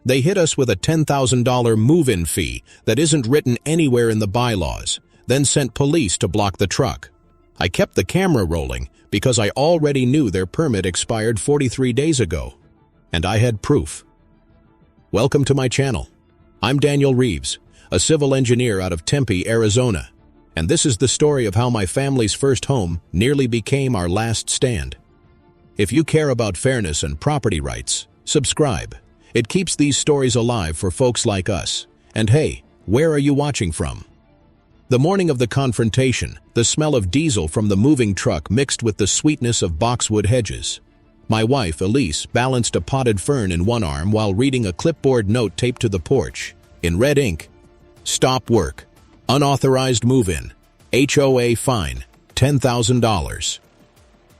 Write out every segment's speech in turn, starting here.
They hit us with a $10,000 move-in fee that isn't written anywhere in the bylaws, then sent police to block the truck. I kept the camera rolling because I already knew their permit expired 43 days ago, and I had proof. Welcome to my channel. I'm Daniel Reeves, a civil engineer out of Tempe, Arizona, and this is the story of how my family's first home nearly became our last stand. If you care about fairness and property rights, subscribe. It keeps these stories alive for folks like us. And hey, where are you watching from? The morning of the confrontation, the smell of diesel from the moving truck mixed with the sweetness of boxwood hedges. My wife, Elise, balanced a potted fern in one arm while reading a clipboard note taped to the porch. In red ink, "Stop work. Unauthorized move-in. HOA fine. $10,000.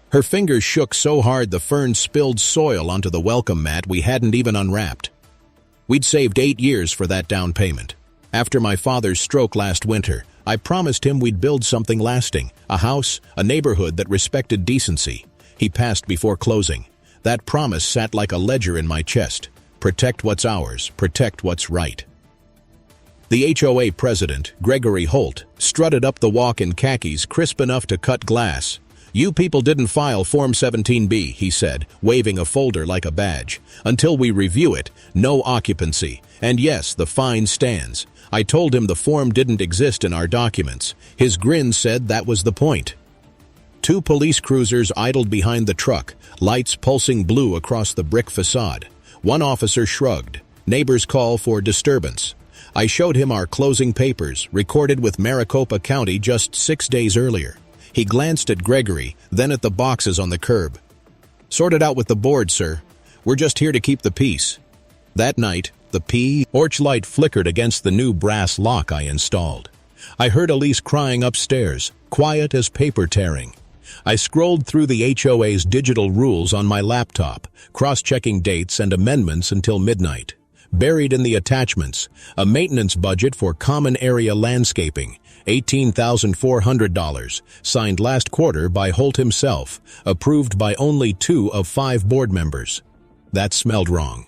Her fingers shook so hard the fern spilled soil onto the welcome mat we hadn't even unwrapped. We'd saved 8 years for that down payment. After my father's stroke last winter, I promised him we'd build something lasting, a house, a neighborhood that respected decency. He passed before closing. That promise sat like a ledger in my chest. Protect what's ours, protect what's right. The HOA president, Gregory Holt, strutted up the walk in khakis crisp enough to cut glass. "You people didn't file Form 17B, he said, waving a folder like a badge. "Until we review it, no occupancy. And yes, the fine stands." I told him the form didn't exist in our documents. His grin said that was the point. 2 police cruisers idled behind the truck, lights pulsing blue across the brick facade. One officer shrugged. Neighbors call for disturbance. I showed him our closing papers, recorded with Maricopa County just 6 days earlier. He glanced at Gregory, then at the boxes on the curb. "Sort it out with the board, sir. We're just here to keep the peace." That night, the porch light flickered against the new brass lock I installed. I heard Elise crying upstairs, quiet as paper tearing. I scrolled through the HOA's digital rules on my laptop, cross-checking dates and amendments until midnight. Buried in the attachments, a maintenance budget for common area landscaping, $18,400, signed last quarter by Holt himself, approved by only 2 of 5 board members. That smelled wrong.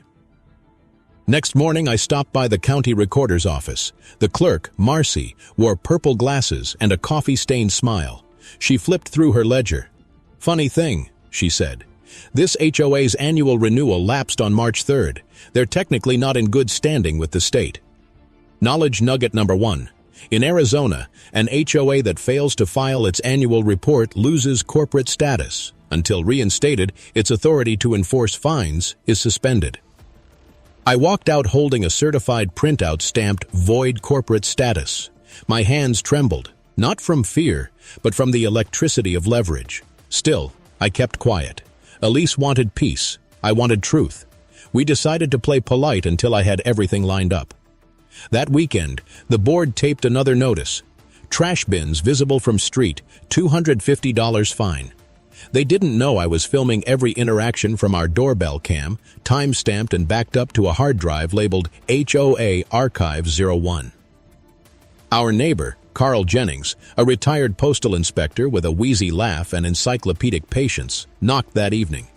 Next morning, I stopped by the county recorder's office. The clerk, Marcy, wore purple glasses and a coffee-stained smile. She flipped through her ledger. "Funny thing," she said. "This HOA's annual renewal lapsed on March 3rd. They're technically not in good standing with the state." Knowledge nugget number 1. In Arizona, an HOA that fails to file its annual report loses corporate status. Until reinstated, its authority to enforce fines is suspended. I walked out holding a certified printout stamped "Void Corporate Status." My hands trembled, not from fear, but from the electricity of leverage. Still, I kept quiet. Elise wanted peace. I wanted truth. We decided to play polite until I had everything lined up. That weekend, the board taped another notice. "Trash bins visible from street, $250 fine." They didn't know I was filming every interaction from our doorbell cam, time-stamped and backed up to a hard drive labeled HOA Archive 01. Our neighbor, Carl Jennings, a retired postal inspector with a wheezy laugh and encyclopedic patience, knocked that evening.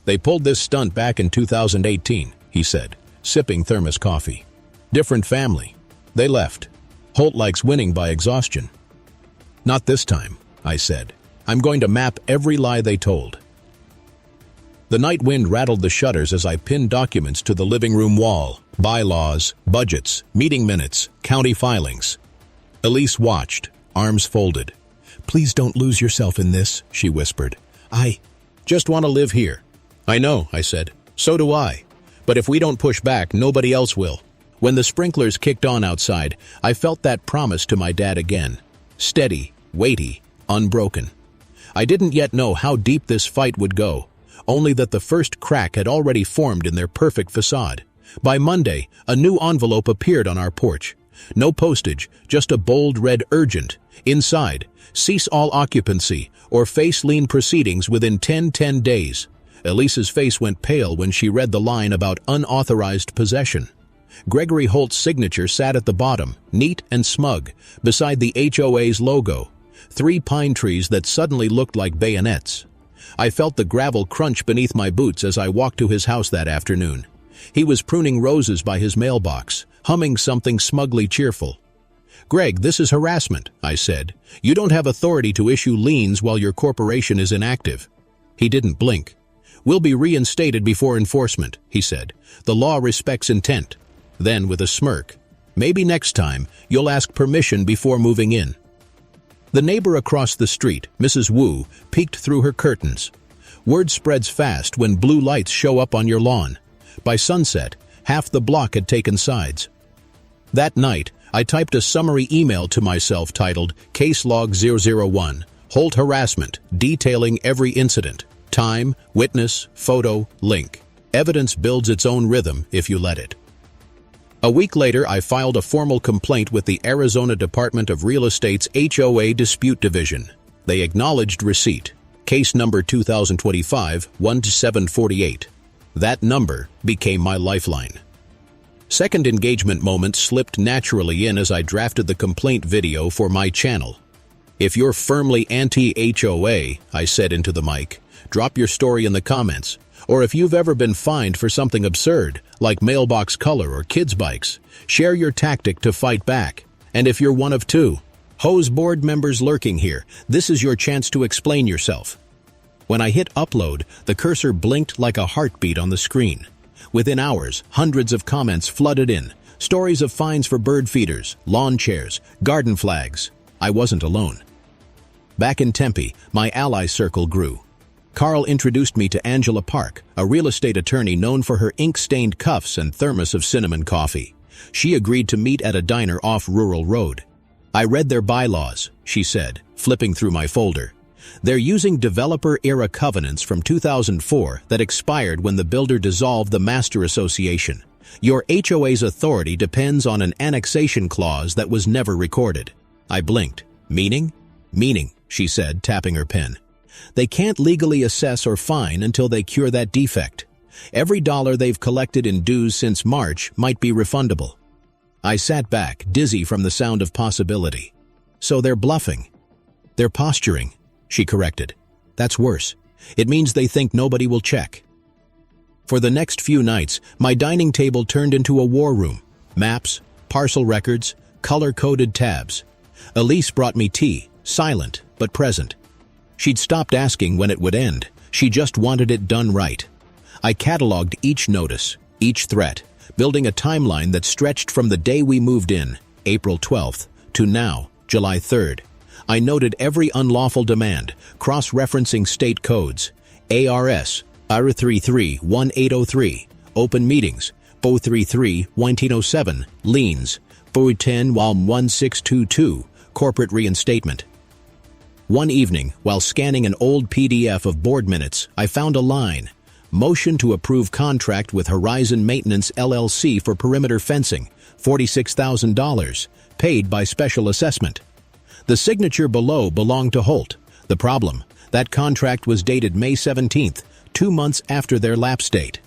"They pulled this stunt back in 2018, he said, sipping thermos coffee. "Different family. They left. Holt likes winning by exhaustion." "Not this time," I said. "I'm going to map every lie they told." The night wind rattled the shutters as I pinned documents to the living room wall. Bylaws, budgets, meeting minutes, county filings. Elise watched, arms folded. "Please don't lose yourself in this," she whispered. "I just want to live here." "I know," I said. "So do I. But if we don't push back, nobody else will." When the sprinklers kicked on outside, I felt that promise to my dad again. Steady, weighty, unbroken. I didn't yet know how deep this fight would go, only that the first crack had already formed in their perfect facade. By Monday, a new envelope appeared on our porch. No postage, just a bold red urgent. Inside, "Cease all occupancy or face lien proceedings within 10 days." Elise's face went pale when she read the line about unauthorized possession. Gregory Holt's signature sat at the bottom, neat and smug, beside the HOA's logo. 3 pine trees that suddenly looked like bayonets. I felt the gravel crunch beneath my boots as I walked to his house that afternoon. He was pruning roses by his mailbox, humming something smugly cheerful. "Greg, this is harassment," I said. "You don't have authority to issue liens while your corporation is inactive." He didn't blink. "We'll be reinstated before enforcement," he said. "The law respects intent." Then, with a smirk, "Maybe next time you'll ask permission before moving in." The neighbor across the street, Mrs. Wu, peeked through her curtains. Word spreads fast when blue lights show up on your lawn. By sunset, half the block had taken sides. That night, I typed a summary email to myself titled Case Log 001, Holt Harassment, detailing every incident. Time, witness, photo, link. Evidence builds its own rhythm if you let it. A week later, I filed a formal complaint with the Arizona Department of Real Estate's HOA Dispute Division. They acknowledged receipt. Case number 2025-1748. That number became my lifeline. Second engagement moments slipped naturally in as I drafted the complaint video for my channel. "If you're firmly anti-HOA," I said into the mic, "drop your story in the comments. Or if you've ever been fined for something absurd, like mailbox color or kids' bikes, share your tactic to fight back. And if you're one of two HOA's board members lurking here, this is your chance to explain yourself." When I hit upload, the cursor blinked like a heartbeat on the screen. Within hours, hundreds of comments flooded in. Stories of fines for bird feeders, lawn chairs, garden flags. I wasn't alone. Back in Tempe, my ally circle grew. Carl introduced me to Angela Park, a real estate attorney known for her ink-stained cuffs and thermos of cinnamon coffee. She agreed to meet at a diner off Rural Road. "I read their bylaws," she said, flipping through my folder. "They're using developer-era covenants from 2004 that expired when the builder dissolved the master association. Your HOA's authority depends on an annexation clause that was never recorded." I blinked. "Meaning?" "Meaning," she said, tapping her pen. "They can't legally assess or fine until they cure that defect. Every dollar they've collected in dues since March might be refundable." I sat back, dizzy from the sound of possibility. "So they're bluffing." "They're posturing," she corrected. "That's worse. It means they think nobody will check." For the next few nights, my dining table turned into a war room. Maps, parcel records, color-coded tabs. Elise brought me tea, silent but present. She'd stopped asking when it would end. She just wanted it done right. I cataloged each notice, each threat, building a timeline that stretched from the day we moved in, April 12th, to now, July 3rd. I noted every unlawful demand, cross-referencing state codes. ARS, R33-1803, open meetings, BO33-1907, liens, BO10-1622, corporate reinstatement. One evening, while scanning an old PDF of board minutes, I found a line. Motion to approve contract with Horizon Maintenance LLC for perimeter fencing, $46,000, paid by special assessment. The signature below belonged to Holt. The problem, that contract was dated May 17th, 2 months after their lapse date.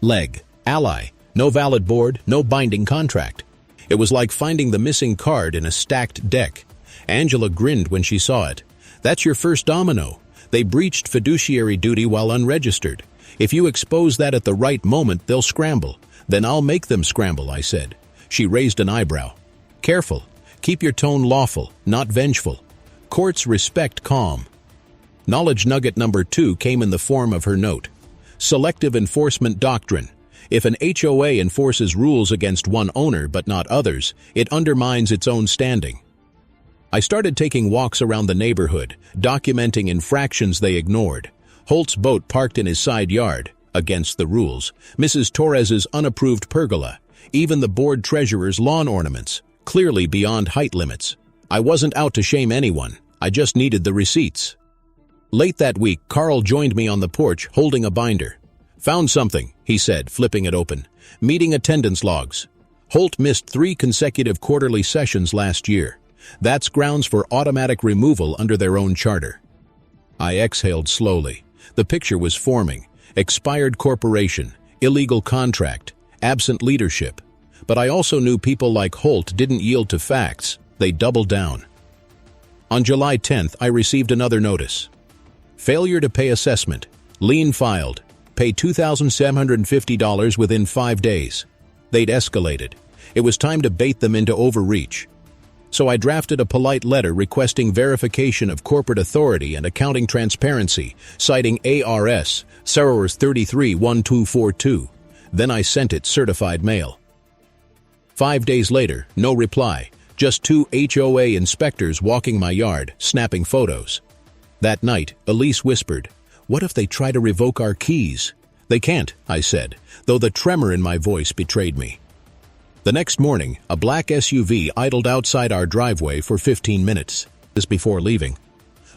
Leg, ally, no valid board, no binding contract. It was like finding the missing card in a stacked deck. Angela grinned when she saw it. "That's your first domino. They breached fiduciary duty while unregistered. If you expose that at the right moment, they'll scramble. Then I'll make them scramble," I said. She raised an eyebrow. "Careful. Keep your tone lawful, not vengeful. Courts respect calm." Knowledge nugget number 2 came in the form of her note. Selective enforcement doctrine. If an HOA enforces rules against one owner but not others, it undermines its own standing. I started taking walks around the neighborhood, documenting infractions they ignored. Holt's boat parked in his side yard, against the rules, Mrs. Torres's unapproved pergola, even the board treasurer's lawn ornaments, clearly beyond height limits. I wasn't out to shame anyone, I just needed the receipts. Late that week, Carl joined me on the porch, holding a binder. "Found something," he said, flipping it open. "Meeting attendance logs. Holt missed 3 consecutive quarterly sessions last year. That's grounds for automatic removal under their own charter." I exhaled slowly. The picture was forming. Expired corporation, illegal contract, absent leadership. But I also knew people like Holt didn't yield to facts. They doubled down. On July 10th, I received another notice. Failure to pay assessment. Lien filed. Pay $2,750 within 5 days. They'd escalated. It was time to bait them into overreach. So I drafted a polite letter requesting verification of corporate authority and accounting transparency, citing ARS, Servers 331242. Then I sent it certified mail. 5 days later, no reply, just 2 HOA inspectors walking my yard, snapping photos. That night, Elise whispered, "What if they try to revoke our keys?" "They can't," I said, though the tremor in my voice betrayed me. The next morning, a black SUV idled outside our driveway for 15 minutes. This before leaving.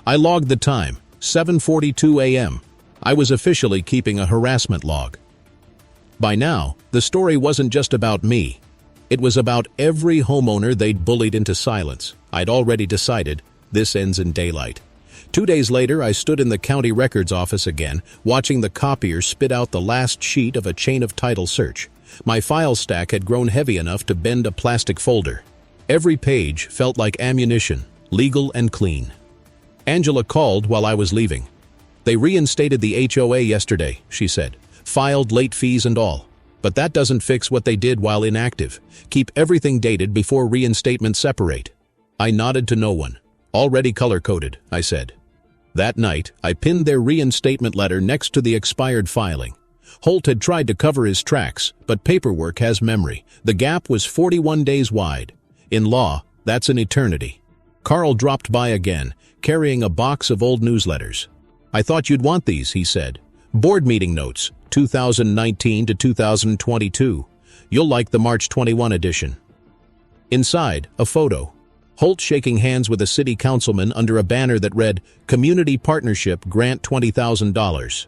I logged the time, 7:42 a.m. I was officially keeping a harassment log. By now, the story wasn't just about me. It was about every homeowner they'd bullied into silence. I'd already decided, this ends in daylight. 2 days later, I stood in the county records office again, watching the copier spit out the last sheet of a chain of title search. My file stack had grown heavy enough to bend a plastic folder. Every page felt like ammunition, legal and clean. Angela called while I was leaving. "They reinstated the HOA yesterday," she said. "Filed late fees and all. But that doesn't fix what they did while inactive. Keep everything dated before reinstatement separate." I nodded to no one. "Already color-coded," I said. That night, I pinned their reinstatement letter next to the expired filing. Holt had tried to cover his tracks, but paperwork has memory. The gap was 41 days wide. In law, that's an eternity. Carl dropped by again, carrying a box of old newsletters. "I thought you'd want these," he said. "Board meeting notes, 2019 to 2022. You'll like the March 21 edition." Inside, a photo. Holt shaking hands with a city councilman under a banner that read, "Community Partnership Grant $20,000.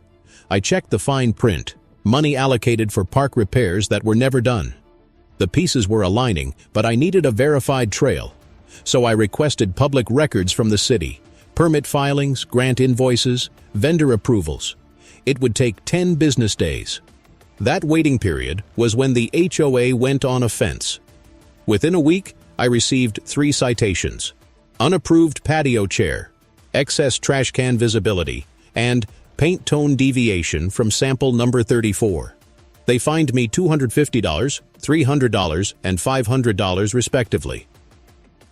I checked the fine print, money allocated for park repairs that were never done. The pieces were aligning, but I needed a verified trail. So I requested public records from the city, permit filings, grant invoices, vendor approvals. It would take 10 business days. That waiting period was when the HOA went on offense. Within a week, I received 3 citations: unapproved patio chair, excess trash can visibility, and paint tone deviation from sample number 34. They fined me $250, $300, and $500 respectively.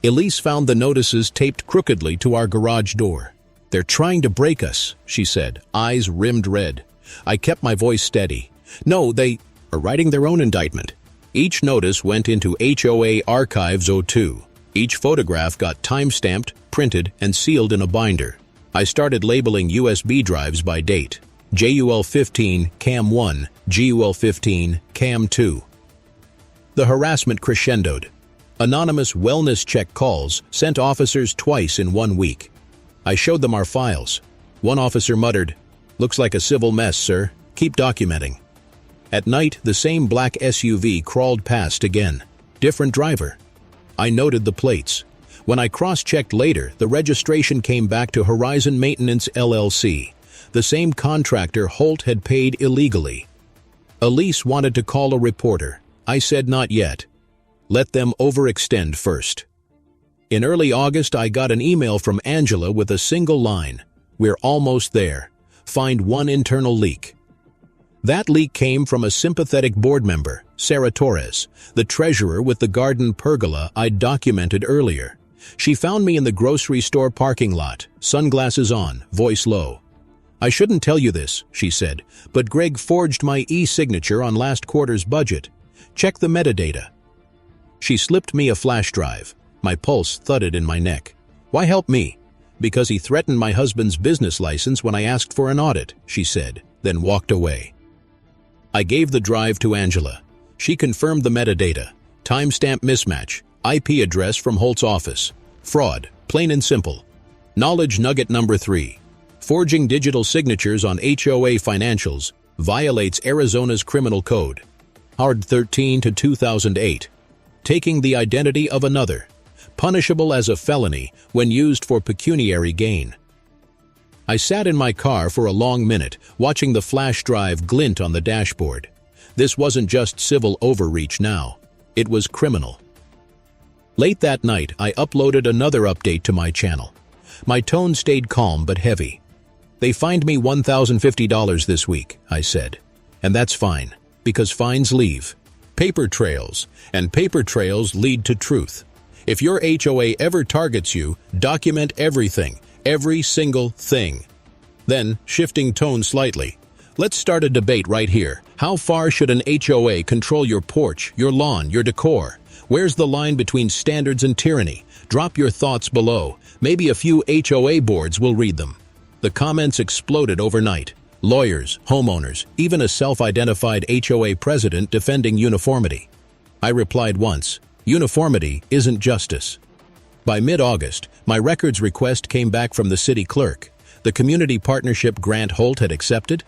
Elise found the notices taped crookedly to our garage door. "They're trying to break us," she said, eyes rimmed red. I kept my voice steady. "No, they are writing their own indictment." Each notice went into HOA Archives 02. Each photograph got time-stamped, printed, and sealed in a binder. I started labeling USB drives by date. JUL15, Cam 1, GUL15, Cam 2. The harassment crescendoed. Anonymous wellness check calls sent officers twice in 1 week. I showed them our files. One officer muttered, "Looks like a civil mess, sir. Keep documenting." At night, the same black SUV crawled past again. Different driver. I noted the plates. When I cross-checked later, the registration came back to Horizon Maintenance LLC, the same contractor Holt had paid illegally. Elise wanted to call a reporter. I said not yet. Let them overextend first. In early August, I got an email from Angela with a single line. "We're almost there. Find one internal leak." That leak came from a sympathetic board member, Sarah Torres, the treasurer with the garden pergola I'd documented earlier. She found me in the grocery store parking lot, sunglasses on, voice low. "I shouldn't tell you this," she said, "but Greg forged my e-signature on last quarter's budget. Check the metadata." She slipped me a flash drive. My pulse thudded in my neck. "Why help me?" "Because he threatened my husband's business license when I asked for an audit," she said, then walked away. I gave the drive to Angela. She confirmed the metadata. Timestamp mismatch. IP address from Holt's office. Fraud, plain and simple. Knowledge nugget number 3. Forging digital signatures on HOA financials violates Arizona's criminal code. Hard 13 to 2008. Taking the identity of another. Punishable as a felony when used for pecuniary gain. I sat in my car for a long minute, watching the flash drive glint on the dashboard. This wasn't just civil overreach now. It was criminal. Late that night, I uploaded another update to my channel. My tone stayed calm but heavy. They fined me $1,050 this week, I said. And that's fine, because fines leave paper trails, and paper trails lead to truth. If your HOA ever targets you, document everything, every single thing. Then, shifting tone slightly, let's start a debate right here. How far should an HOA control your porch, your lawn, your decor? Where's the line between standards and tyranny? Drop your thoughts below. Maybe a few HOA boards will read them. The comments exploded overnight. Lawyers, homeowners, even a self-identified HOA president defending uniformity. I replied once, uniformity isn't justice. By mid-August, my records request came back from the city clerk. The community partnership grant Holt had accepted.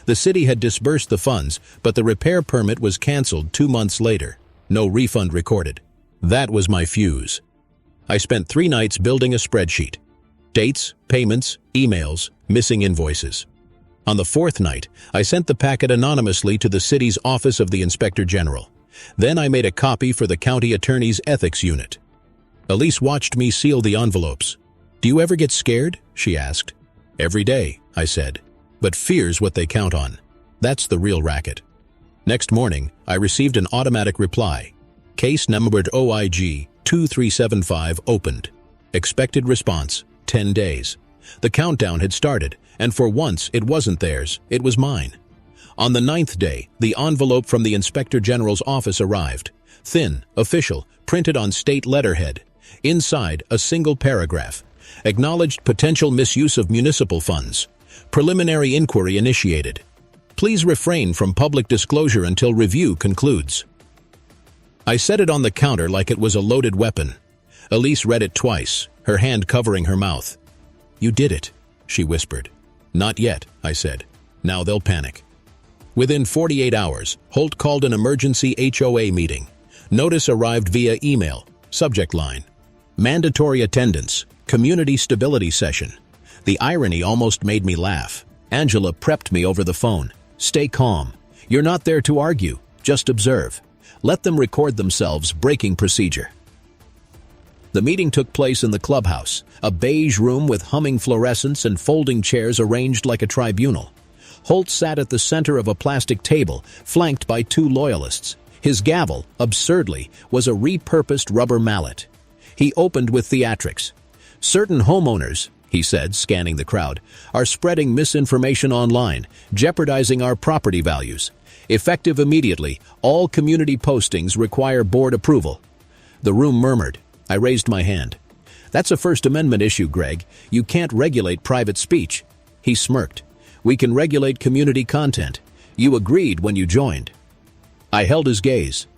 The city had disbursed the funds, but the repair permit was canceled 2 months later. No refund recorded. That was my fuse. I spent 3 nights building a spreadsheet. Dates, payments, emails, missing invoices. On the 4th night, I sent the packet anonymously to the city's Office of the Inspector General. Then I made a copy for the county attorney's ethics unit. Elise watched me seal the envelopes. "Do you ever get scared?" she asked. "Every day," I said. "But fear's what they count on. That's the real racket." Next morning, I received an automatic reply. Case numbered OIG 2375 opened. Expected response, 10 days. The countdown had started, and for once it wasn't theirs, it was mine. On the 9th day, the envelope from the Inspector General's office arrived. Thin, official, printed on state letterhead. Inside, a single paragraph. Acknowledged potential misuse of municipal funds. Preliminary inquiry initiated. Please refrain from public disclosure until review concludes. I set it on the counter like it was a loaded weapon. Elise read it twice, her hand covering her mouth. "You did it," she whispered. "Not yet," I said. "Now they'll panic." Within 48 hours, Holt called an emergency HOA meeting. Notice arrived via email. Subject line: mandatory attendance, community stability session. The irony almost made me laugh. Angela prepped me over the phone. "Stay calm. You're not there to argue. Just observe. Let them record themselves breaking procedure." The meeting took place in the clubhouse, a beige room with humming fluorescents and folding chairs arranged like a tribunal. Holt sat at the center of a plastic table, flanked by 2 loyalists. His gavel, absurdly, was a repurposed rubber mallet. He opened with theatrics. "Certain homeowners," he said, scanning the crowd, "are spreading misinformation online, jeopardizing our property values. Effective immediately, all community postings require board approval." The room murmured. I raised my hand. "That's a First Amendment issue, Greg. You can't regulate private speech." He smirked. "We can regulate community content. You agreed when you joined." I held his gaze.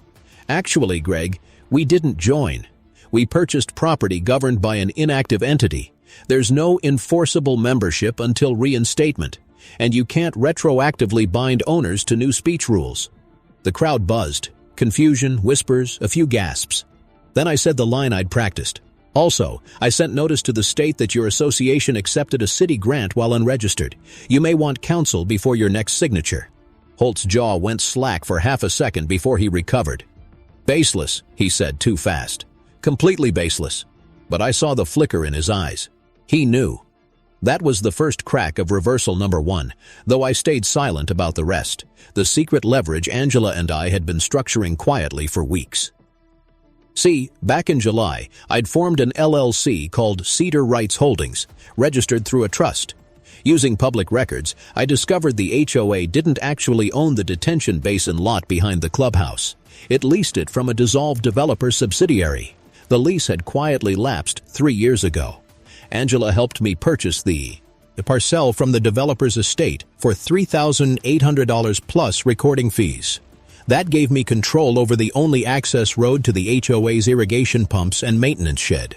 "Actually, Greg, we didn't join. We purchased property governed by an inactive entity. There's no enforceable membership until reinstatement, and you can't retroactively bind owners to new speech rules." The crowd buzzed. Confusion, whispers, a few gasps. Then I said the line I'd practiced. "Also, I sent notice to the state that your association accepted a city grant while unregistered. You may want counsel before your next signature." Holt's jaw went slack for half a second before he recovered. "Baseless," he said too fast. "Completely baseless." But I saw the flicker in his eyes. He knew. That was the first crack of reversal number 1, though I stayed silent about the rest. The secret leverage Angela and I had been structuring quietly for weeks. See, back in July, I'd formed an LLC called Cedar Rights Holdings, registered through a trust. Using public records, I discovered the HOA didn't actually own the detention basin lot behind the clubhouse. It leased it from a dissolved developer subsidiary. The lease had quietly lapsed 3 years ago. Angela helped me purchase the parcel from the developer's estate for $3,800 plus recording fees. That gave me control over the only access road to the HOA's irrigation pumps and maintenance shed.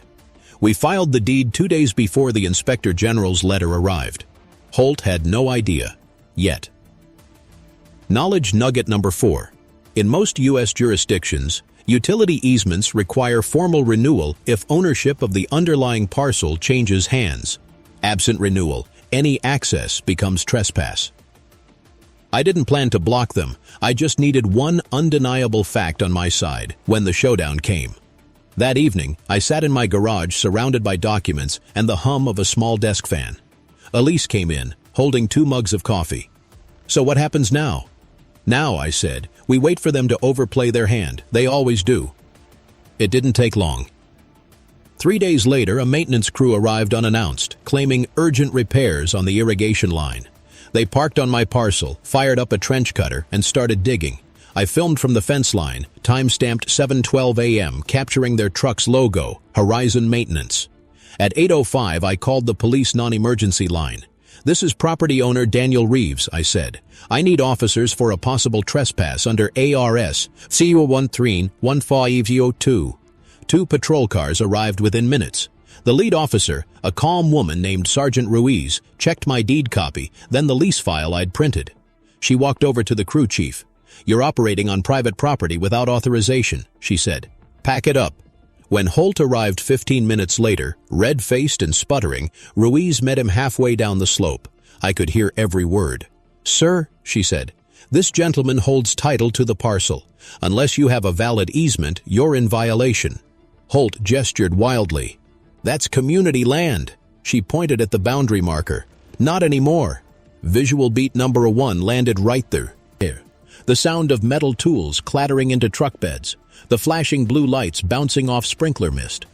We filed the deed 2 days before the Inspector General's letter arrived. Holt had no idea. Yet. Knowledge nugget number 4. In most U.S. jurisdictions, utility easements require formal renewal if ownership of the underlying parcel changes hands. Absent renewal, any access becomes trespass. I didn't plan to block them. I just needed one undeniable fact on my side when the showdown came. That evening, I sat in my garage surrounded by documents and the hum of a small desk fan. Elise came in, holding 2 mugs of coffee. "So what happens now?" "Now," I said, "we wait for them to overplay their hand. They always do." It didn't take long. 3 days later, a maintenance crew arrived unannounced, claiming urgent repairs on the irrigation line. They parked on my parcel, fired up a trench cutter, and started digging. I filmed from the fence line, time-stamped 7:12 a.m., capturing their truck's logo, Horizon Maintenance. At 8:05, I called the police non-emergency line. "This is property owner Daniel Reeves," I said. "I need officers for a possible trespass under ARS CO13-1502. 2 patrol cars arrived within minutes. The lead officer, a calm woman named Sergeant Ruiz, checked my deed copy, then the lease file I'd printed. She walked over to the crew chief. "You're operating on private property without authorization," she said. "Pack it up." When Holt arrived 15 minutes later, red-faced and sputtering, Ruiz met him halfway down the slope. I could hear every word. "Sir," she said, "this gentleman holds title to the parcel. Unless you have a valid easement, you're in violation." Holt gestured wildly. "That's community land." She pointed at the boundary marker. "Not anymore." Visual beat number 1 landed right there. The sound of metal tools clattering into truck beds. The flashing blue lights bouncing off sprinkler mist.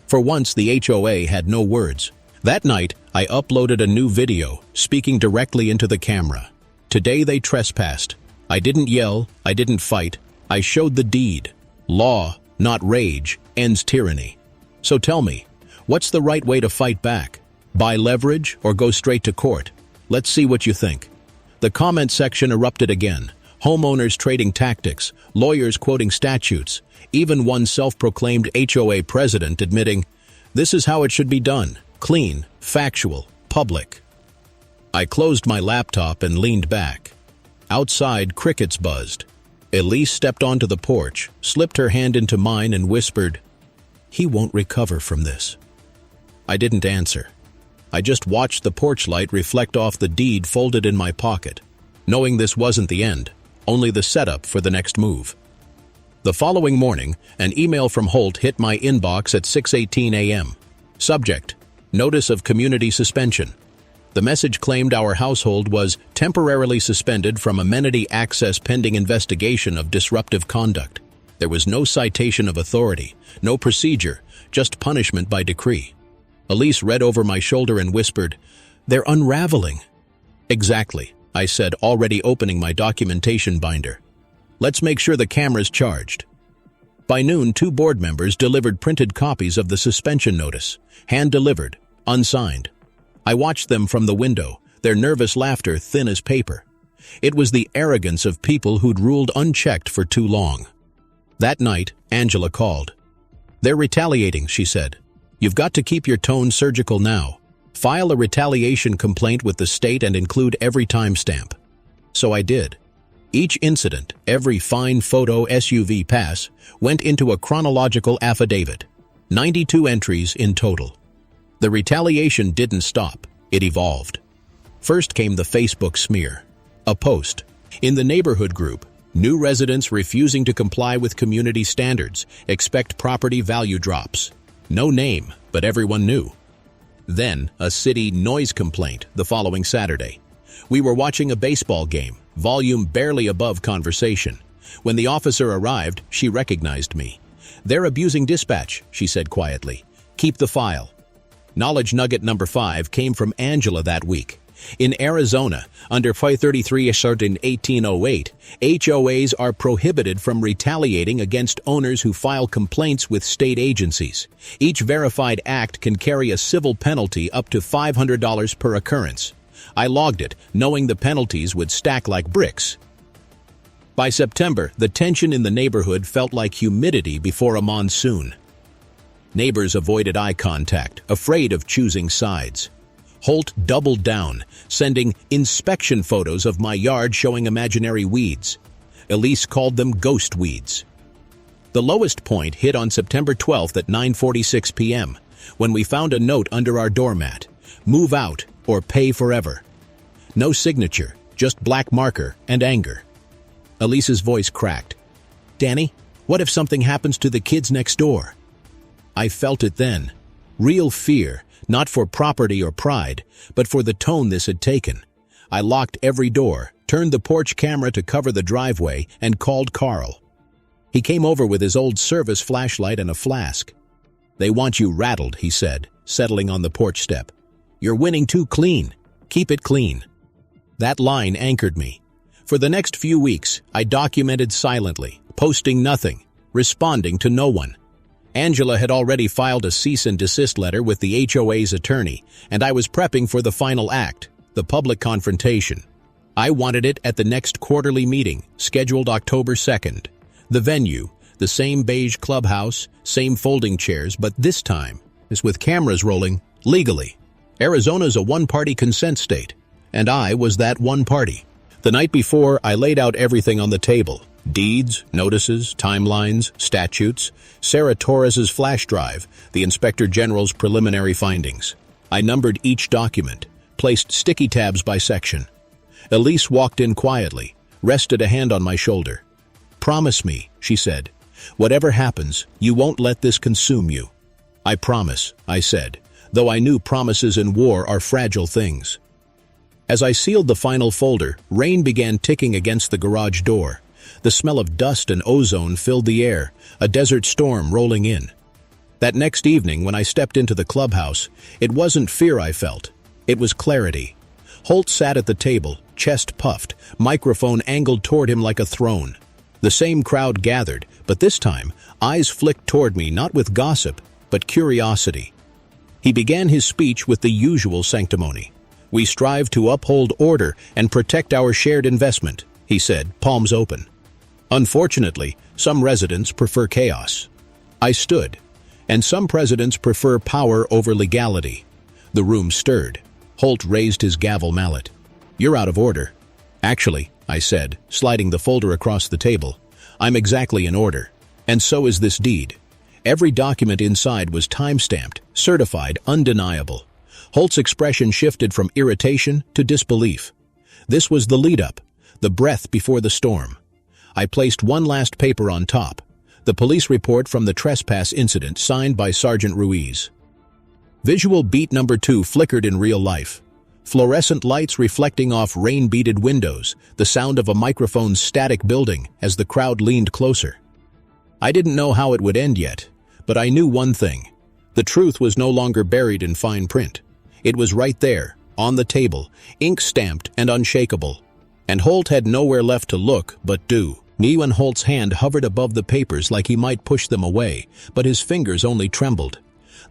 For once, the HOA had no words. That night, I uploaded a new video, speaking directly into the camera. Today they trespassed. I didn't yell, I didn't fight. I showed the deed. Law, not rage, ends tyranny. So tell me, what's the right way to fight back? Buy leverage or go straight to court? Let's see what you think. The comment section erupted again. Homeowners trading tactics, lawyers quoting statutes, even one self-proclaimed HOA president admitting, "This is how it should be done, clean, factual, public." I closed my laptop and leaned back. Outside, crickets buzzed. Elise stepped onto the porch, slipped her hand into mine and whispered, "He won't recover from this." I didn't answer. I just watched the porch light reflect off the deed folded in my pocket, knowing this wasn't the end, only the setup for the next move. The following morning, an email from Holt hit my inbox at 6:18 a.m. Subject: Notice of Community Suspension. The message claimed our household was temporarily suspended from amenity access pending investigation of disruptive conduct. There was no citation of authority, no procedure, just punishment by decree. Elise read over my shoulder and whispered, "They're unraveling." "Exactly," I said, already opening my documentation binder. "Let's make sure the camera's charged." By noon, 2 board members delivered printed copies of the suspension notice, hand-delivered, unsigned. I watched them from the window, their nervous laughter thin as paper. It was the arrogance of people who'd ruled unchecked for too long. That night, Angela called. "They're retaliating," she said. "You've got to keep your tone surgical now. File a retaliation complaint with the state and include every timestamp." So I did. Each incident, every fine photo SUV pass, went into a chronological affidavit. 92 entries in total. The retaliation didn't stop, it evolved. First came the Facebook smear. A post. In the neighborhood group, new residents refusing to comply with community standards, expect property value drops. No name, but everyone knew. Then, a city noise complaint the following Saturday. We were watching a baseball game, volume barely above conversation. When the officer arrived, she recognized me. "They're abusing dispatch," she said quietly. "Keep the file." Knowledge nugget number 5 came from Angela that week. In Arizona, under 533 in 1808, HOAs are prohibited from retaliating against owners who file complaints with state agencies. Each verified act can carry a civil penalty up to $500 per occurrence. I logged it, knowing the penalties would stack like bricks. By September, the tension in the neighborhood felt like humidity before a monsoon. Neighbors avoided eye contact, afraid of choosing sides. Holt doubled down, sending inspection photos of my yard showing imaginary weeds. Elise called them ghost weeds. The lowest point hit on September 12th at 9:46 p.m., when we found a note under our doormat: "Move out or pay forever." No signature, just black marker and anger. Elise's voice cracked. "Danny, what if something happens to the kids next door?" I felt it then. Real fear, Not for property or pride, but for the tone this had taken. I locked every door, turned the porch camera to cover the driveway, and called Carl. He came over with his old service flashlight and a flask. "They want you rattled," he said, settling on the porch step. "You're winning too clean. Keep it clean." That line anchored me. For the next few weeks, I documented silently, posting nothing, responding to no one. Angela had already filed a cease and desist letter with the HOA's attorney, and I was prepping for the final act, the public confrontation. I wanted it at the next quarterly meeting, scheduled October 2nd. The venue, the same beige clubhouse, same folding chairs, but this time is with cameras rolling legally. Arizona's a one-party consent state, and I was that one party. The night before, I laid out everything on the table. Deeds, notices, timelines, statutes, Sarah Torres's flash drive, the Inspector General's preliminary findings. I numbered each document, placed sticky tabs by section. Elise walked in quietly, rested a hand on my shoulder. "Promise me," she said. "Whatever happens, you won't let this consume you." "I promise," I said, though I knew promises in war are fragile things. As I sealed the final folder, rain began ticking against the garage door. The smell of dust and ozone filled the air, a desert storm rolling in. That next evening, when I stepped into the clubhouse, it wasn't fear I felt. It was clarity. Holt sat at the table, chest puffed, microphone angled toward him like a throne. The same crowd gathered, but this time, eyes flicked toward me not with gossip, but curiosity. He began his speech with the usual sanctimony. "We strive to uphold order and protect our shared investment," he said, palms open. "Unfortunately, some residents prefer chaos." I stood. "And some presidents prefer power over legality." The room stirred. Holt raised his gavel mallet. "You're out of order." "Actually," I said, sliding the folder across the table, "I'm exactly in order. And so is this deed." Every document inside was time-stamped, certified, undeniable. Holt's expression shifted from irritation to disbelief. This was the lead-up, the breath before the storm. I placed one last paper on top, the police report from the trespass incident signed by Sergeant Ruiz. Visual beat number 2 flickered in real life. Fluorescent lights reflecting off rain-beaded windows, the sound of a microphone's static building as the crowd leaned closer. I didn't know how it would end yet, but I knew one thing. The truth was no longer buried in fine print. It was right there, on the table, ink-stamped and unshakable. And Holt had nowhere left to look but do. When Holt's hand hovered above the papers like he might push them away, but his fingers only trembled.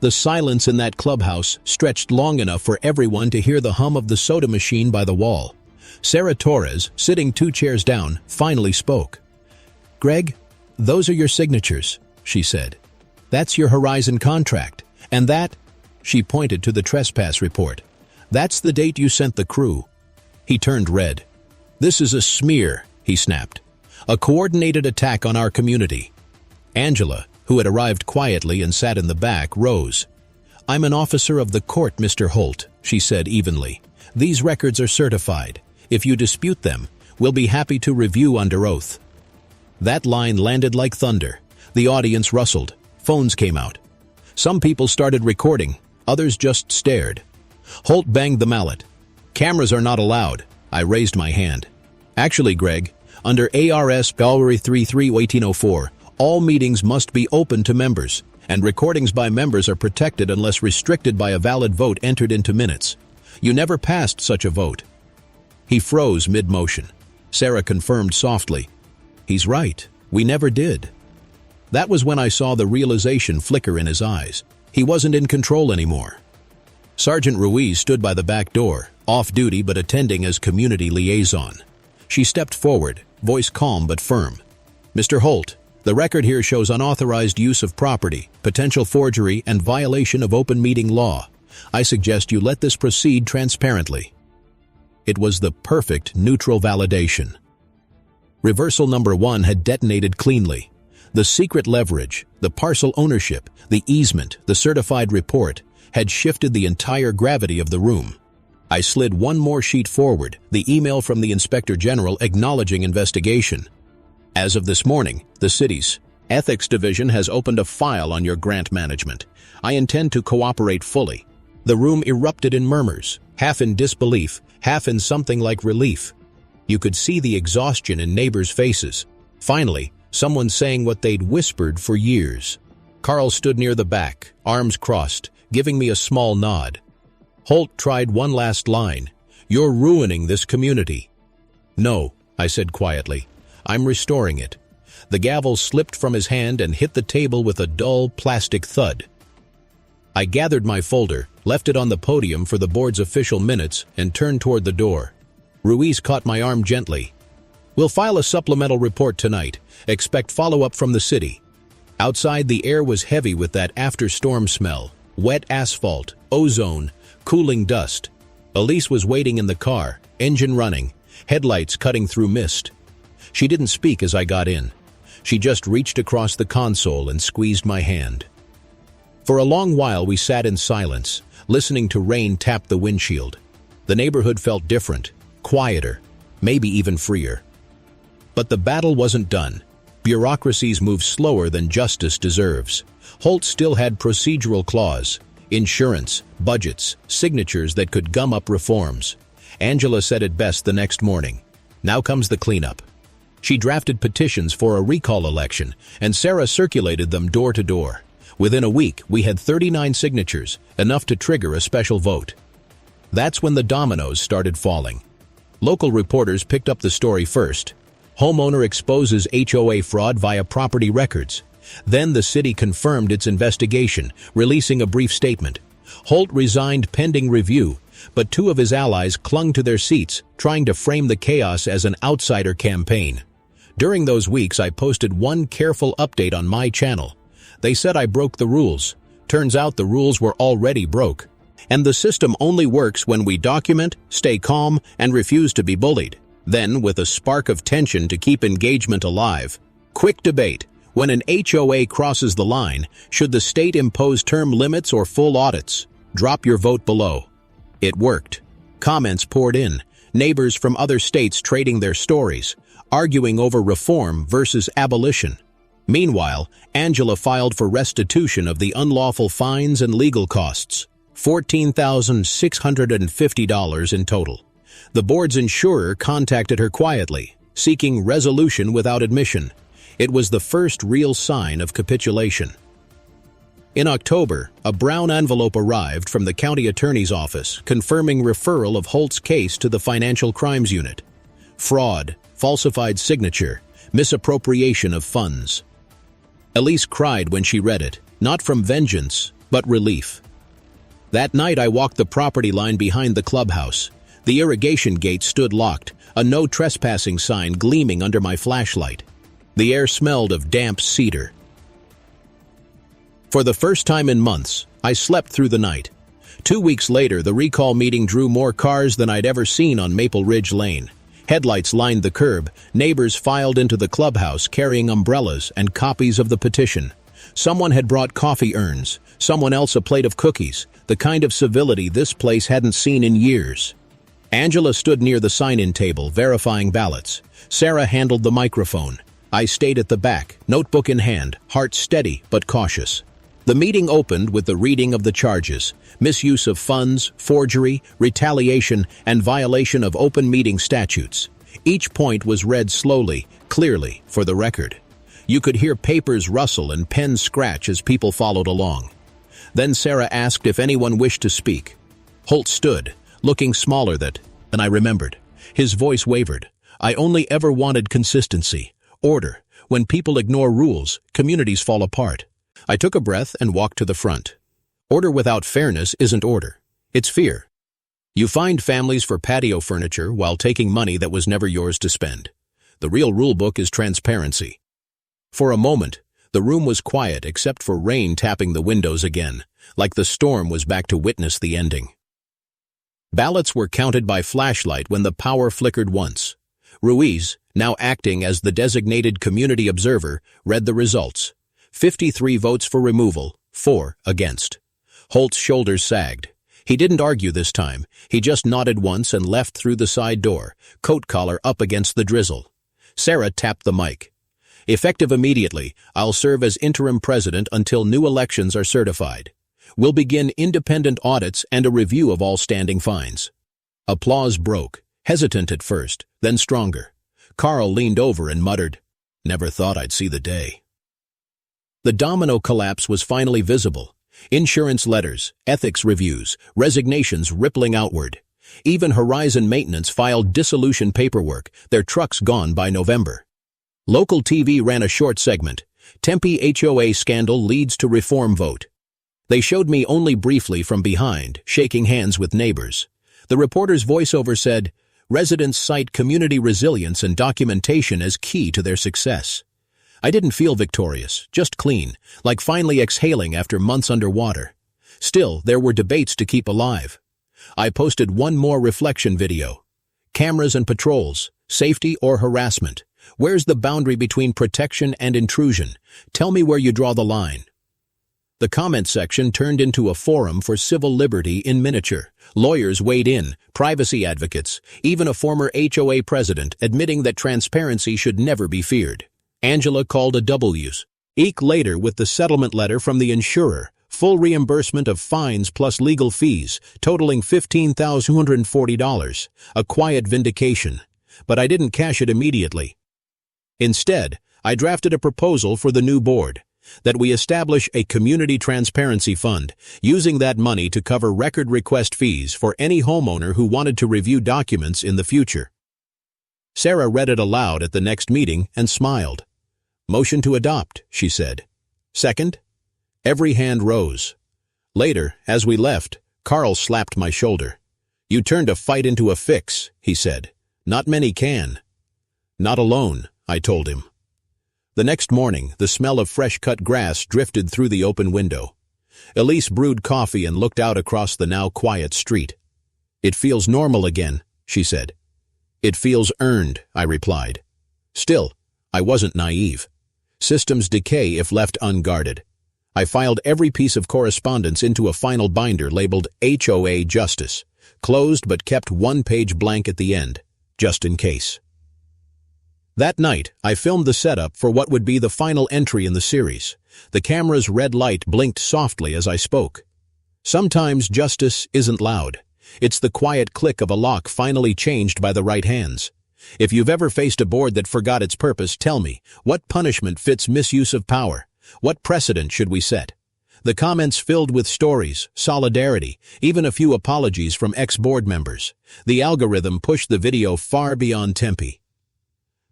The silence in that clubhouse stretched long enough for everyone to hear the hum of the soda machine by the wall. Sarah Torres, sitting 2 chairs down, finally spoke. "Greg, those are your signatures," she said. "That's your Horizon contract. And that," she pointed to the trespass report, "that's the date you sent the crew." He turned red. "This is a smear," he snapped. "A coordinated attack on our community." Angela, who had arrived quietly and sat in the back, rose. "I'm an officer of the court, Mr. Holt," she said evenly. "These records are certified. If you dispute them, we'll be happy to review under oath." That line landed like thunder. The audience rustled. Phones came out. Some people started recording. Others just stared. Holt banged the mallet. "Cameras are not allowed." I raised my hand. "Actually, Greg, under ARS Gallery 33-1804, all meetings must be open to members, and recordings by members are protected unless restricted by a valid vote entered into minutes. You never passed such a vote." He froze mid-motion. Sarah confirmed softly, "He's right. We never did." That was when I saw the realization flicker in his eyes. He wasn't in control anymore. Sergeant Ruiz stood by the back door, off-duty but attending as community liaison. She stepped forward, voice calm but firm. "Mr. Holt, the record here shows unauthorized use of property, potential forgery, and violation of open meeting law. I suggest you let this proceed transparently." It was the perfect neutral validation. Reversal number 1 had detonated cleanly. The secret leverage, the parcel ownership, the easement, the certified report, had shifted the entire gravity of the room. I slid one more sheet forward, the email from the Inspector General acknowledging investigation. "As of this morning, the city's Ethics Division has opened a file on your grant management. I intend to cooperate fully." The room erupted in murmurs, half in disbelief, half in something like relief. You could see the exhaustion in neighbors' faces. Finally, someone saying what they'd whispered for years. Carl stood near the back, arms crossed, giving me a small nod. Holt tried one last line. "You're ruining this community." "No," I said quietly. "I'm restoring it." The gavel slipped from his hand and hit the table with a dull, plastic thud. I gathered my folder, left it on the podium for the board's official minutes, and turned toward the door. Ruiz caught my arm gently. "We'll file a supplemental report tonight. Expect follow-up from the city." Outside, the air was heavy with that after-storm smell. Wet asphalt, ozone, cooling dust. Elise was waiting in the car, engine running, headlights cutting through mist. She didn't speak as I got in. She just reached across the console and squeezed my hand. For a long while we sat in silence, listening to rain tap the windshield. The neighborhood felt different, quieter, maybe even freer. But the battle wasn't done. Bureaucracies move slower than justice deserves. Holt still had procedural clause, insurance, budgets, signatures that could gum up reforms. Angela said it best the next morning. Now comes the cleanup. She drafted petitions for a recall election, and Sarah circulated them door to door. Within a week, we had 39 signatures, enough to trigger a special vote. That's when the dominoes started falling. Local reporters picked up the story first. Homeowner exposes HOA fraud via property records. Then the city confirmed its investigation, releasing a brief statement. Holt resigned pending review, but two of his allies clung to their seats, trying to frame the chaos as an outsider campaign. During those weeks, I posted one careful update on my channel. They said I broke the rules. Turns out the rules were already broke. And the system only works when we document, stay calm, and refuse to be bullied. Then, with a spark of tension to keep engagement alive. Quick debate. When an HOA crosses the line, should the state impose term limits or full audits? Drop your vote below. It worked. Comments poured in. Neighbors from other states trading their stories, arguing over reform versus abolition. Meanwhile, Angela filed for restitution of the unlawful fines and legal costs. $14,650 in total. The board's insurer contacted her quietly, seeking resolution without admission. It was the first real sign of capitulation. In October, a brown envelope arrived from the county attorney's office confirming referral of Holt's case to the Financial Crimes Unit. Fraud, falsified signature, misappropriation of funds. Elise cried when she read it, not from vengeance, but relief. That night I walked the property line behind the clubhouse. The irrigation gate stood locked, a no trespassing sign gleaming under my flashlight. The air smelled of damp cedar. For the first time in months, I slept through the night. 2 weeks later, the recall meeting drew more cars than I'd ever seen on Maple Ridge Lane. Headlights lined the curb, neighbors filed into the clubhouse carrying umbrellas and copies of the petition. Someone had brought coffee urns, someone else a plate of cookies, the kind of civility this place hadn't seen in years. Angela stood near the sign-in table, verifying ballots. Sarah handled the microphone. I stayed at the back, notebook in hand, heart steady but cautious. The meeting opened with the reading of the charges: misuse of funds, forgery, retaliation, and violation of open meeting statutes. Each point was read slowly, clearly, for the record. You could hear papers rustle and pens scratch as people followed along. Then Sarah asked if anyone wished to speak. Holt stood, looking smaller and I remembered. His voice wavered. I only ever wanted consistency, order. When people ignore rules, communities fall apart. I took a breath and walked to the front. Order without fairness isn't order. It's fear. You fined families for patio furniture while taking money that was never yours to spend. The real rulebook is transparency. For a moment, the room was quiet except for rain tapping the windows again, like the storm was back to witness the ending. Ballots were counted by flashlight when the power flickered once. Ruiz, now acting as the designated community observer, read the results. 53 votes for removal, 4 against. Holt's shoulders sagged. He didn't argue this time. He just nodded once and left through the side door, coat collar up against the drizzle. Sarah tapped the mic. Effective immediately, I'll serve as interim president until new elections are certified. We'll begin independent audits and a review of all standing fines." Applause broke, hesitant at first, then stronger. Carl leaned over and muttered, "Never thought I'd see the day." The domino collapse was finally visible. Insurance letters, ethics reviews, resignations rippling outward. Even Horizon Maintenance filed dissolution paperwork, their trucks gone by November. Local TV ran a short segment, "Tempe HOA Scandal Leads to Reform Vote." They showed me only briefly from behind, shaking hands with neighbors. The reporter's voiceover said, "Residents cite community resilience and documentation as key to their success." I didn't feel victorious, just clean, like finally exhaling after months underwater. Still, there were debates to keep alive. I posted one more reflection video. Cameras and patrols, safety or harassment? Where's the boundary between protection and intrusion? Tell me where you draw the line. The comment section turned into a forum for civil liberty in miniature. Lawyers weighed in, privacy advocates, even a former HOA president admitting that transparency should never be feared. Angela called a W's. Eek later with the settlement letter from the insurer, full reimbursement of fines plus legal fees, totaling $15,240, a quiet vindication. But I didn't cash it immediately. Instead, I drafted a proposal for the new board, that we establish a community transparency fund, using that money to cover record request fees for any homeowner who wanted to review documents in the future. Sarah read it aloud at the next meeting and smiled. "Motion to adopt," she said. "Second?" Every hand rose. Later, as we left, Carl slapped my shoulder. "You turned a fight into a fix," he said. "Not many can." "Not alone," I told him. The next morning, the smell of fresh-cut grass drifted through the open window. Elise brewed coffee and looked out across the now quiet street. "It feels normal again," she said. "It feels earned," I replied. Still, I wasn't naive. Systems decay if left unguarded. I filed every piece of correspondence into a final binder labeled HOA Justice, closed but kept one page blank at the end, just in case. That night, I filmed the setup for what would be the final entry in the series. The camera's red light blinked softly as I spoke. Sometimes justice isn't loud. It's the quiet click of a lock finally changed by the right hands. If you've ever faced a board that forgot its purpose, tell me, what punishment fits misuse of power? What precedent should we set? The comments filled with stories, solidarity, even a few apologies from ex-board members. The algorithm pushed the video far beyond Tempe.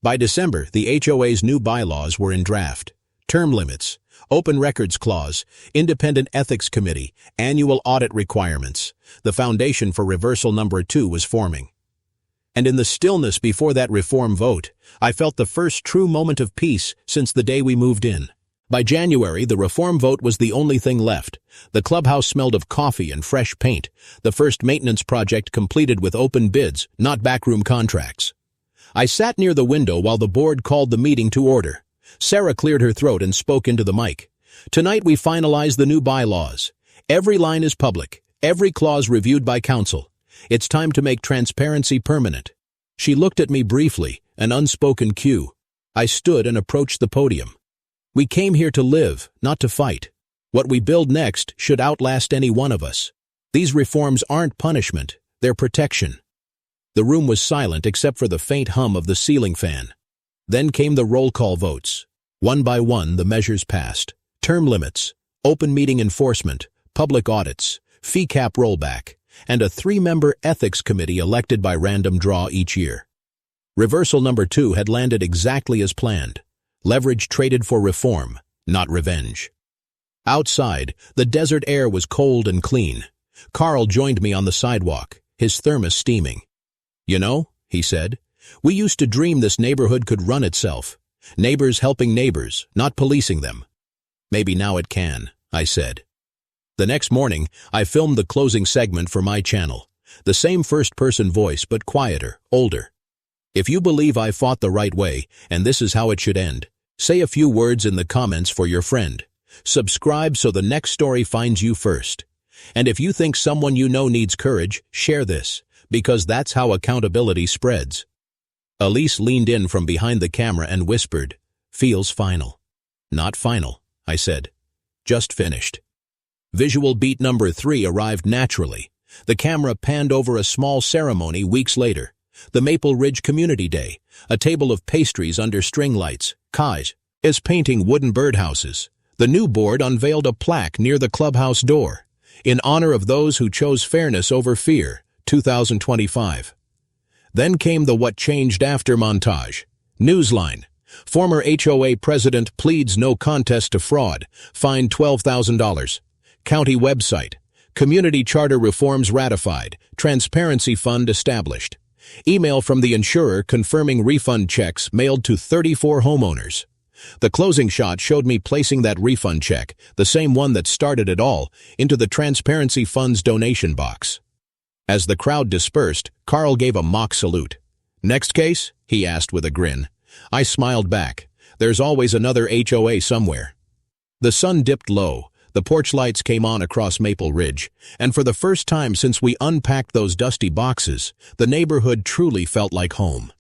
By December, the HOA's new bylaws were in draft. Term limits, open records clause, independent ethics committee, annual audit requirements. The foundation for reversal number 2 was forming. And in the stillness before that reform vote, I felt the first true moment of peace since the day we moved in. By January, the reform vote was the only thing left. The clubhouse smelled of coffee and fresh paint, the first maintenance project completed with open bids, not backroom contracts. I sat near the window while the board called the meeting to order. Sarah cleared her throat and spoke into the mic. "Tonight we finalize the new bylaws. Every line is public, every clause reviewed by council. It's time to make transparency permanent." She looked at me briefly, an unspoken cue. I stood and approached the podium. "We came here to live, not to fight. What we build next should outlast any one of us. These reforms aren't punishment, they're protection." The room was silent except for the faint hum of the ceiling fan. Then came the roll call votes. One by one, the measures passed. Term limits, open meeting enforcement, public audits, fee cap rollback, and a 3-member ethics committee elected by random draw each year. Reversal number 2 had landed exactly as planned. Leverage traded for reform, not revenge. Outside, the desert air was cold and clean. Carl joined me on the sidewalk, his thermos steaming. "You know," he said, "we used to dream this neighborhood could run itself. Neighbors helping neighbors, not policing them." "Maybe now it can," I said. The next morning, I filmed the closing segment for my channel. The same first-person voice, but quieter, older. "If you believe I fought the right way, and this is how it should end, say a few words in the comments for your friend. Subscribe so the next story finds you first. And if you think someone you know needs courage, share this, because that's how accountability spreads." Elise leaned in from behind the camera and whispered, "Feels final." "Not final," I said. "Just finished." Visual beat number 3 arrived naturally. The camera panned over a small ceremony weeks later. The Maple Ridge Community Day, a table of pastries under string lights. Kaj is painting wooden birdhouses. The new board unveiled a plaque near the clubhouse door. In honor of those who chose fairness over fear, 2025. Then came the what changed after montage. Newsline. Former HOA president pleads no contest to fraud. Fined $12,000. County website. Community charter reforms ratified. Transparency fund established. Email from the insurer confirming refund checks mailed to 34 homeowners. The closing shot showed me placing that refund check, the same one that started it all, into the Transparency Fund's donation box. As the crowd dispersed, Carl gave a mock salute. "Next case?" he asked with a grin. I smiled back. There's always another HOA somewhere. The sun dipped low. The porch lights came on across Maple Ridge, and for the first time since we unpacked those dusty boxes, the neighborhood truly felt like home.